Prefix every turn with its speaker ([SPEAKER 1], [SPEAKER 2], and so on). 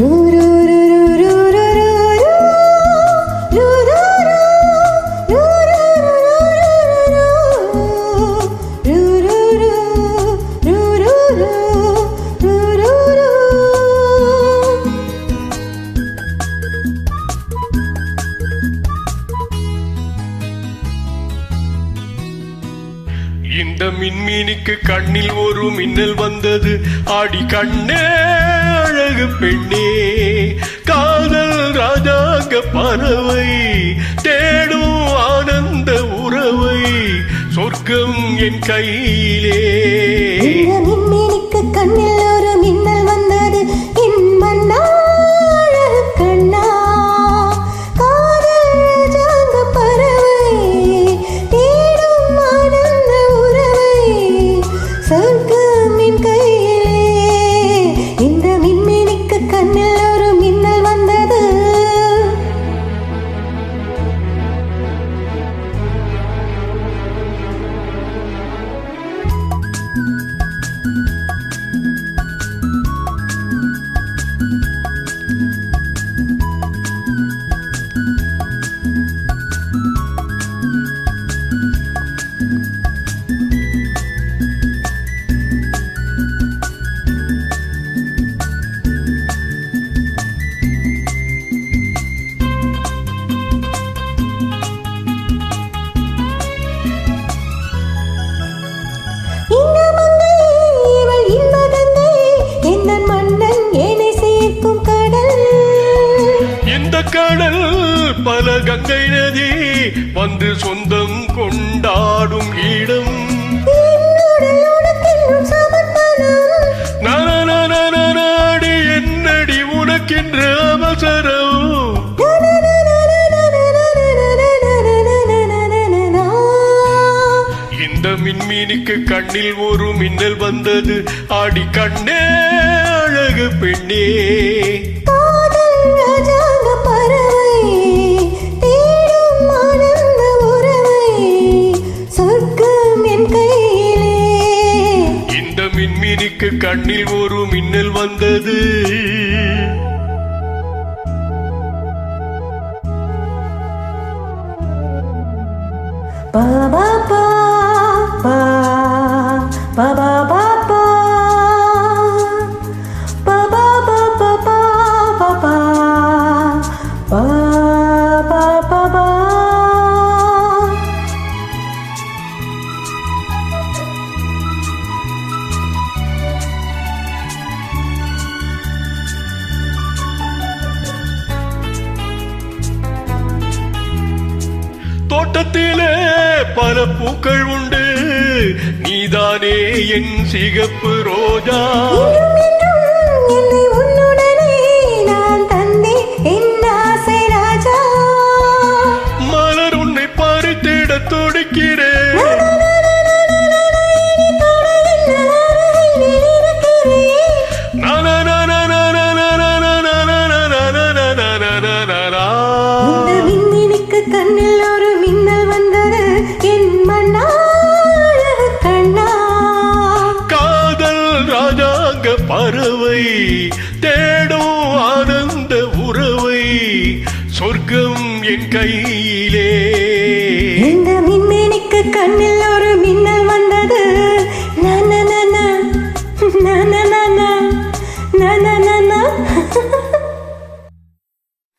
[SPEAKER 1] இந்த மின்மீனுக்கு கண்ணில் ஒரு மின்னல் வந்தது. ஆடி கண்ணே அழகு பெண்ணே, காதல் ராஜாங்க பறவை தேடும் ஆனந்த உறவை, சொர்க்கம் என் கையிலே.
[SPEAKER 2] இந்த மின்மீனுக்கு கண்ணில் ஒரு மின்னல் வந்தது. என் மன்னா அழகு கண்ணா, காதல் ராஜாங்க பறவை தேடும் ஆனந்த உறவை, சொர்க்கம் என் கையிலே. இந்த மின்மீனுக்கு கண்ணில் ஒரு மின்னல் வந்தது.
[SPEAKER 1] கடல் பல கங்கை நதி வந்து சொந்தம் கொண்டாடும் இடம். நாடி என்னடி உனக்கென்ற அவசரம். இந்த மின்மீனுக்கு கண்ணில் ஒரு மின்னல் வந்தது. ஆடி கண்ணே அழகு பெண்ணே, மின்மீனுக்கு கண்ணில் ஒரு மின்னல் வந்தது.
[SPEAKER 2] பாபா பா பா பாபா பா பா பாபா பா பா பா பா பாபா பா பா.
[SPEAKER 1] தோட்டத்திலே பல பூக்கள் உண்டு, நீதானே என் சிகப்பு ரோஜா. மலர் உன்னை பறித்திட துடிக்கிறேன்.
[SPEAKER 2] கண்ணில் ஒரு மின்னல் வந்தது. என் மன்னா அழகு கண்ணா,
[SPEAKER 1] காதல் ராஜாங்க பறவை தேடும் ஆனந்த உறவை, சொர்க்கம் என் கையிலே.
[SPEAKER 2] இந்த மின்மீனுக்கு கண்ணில்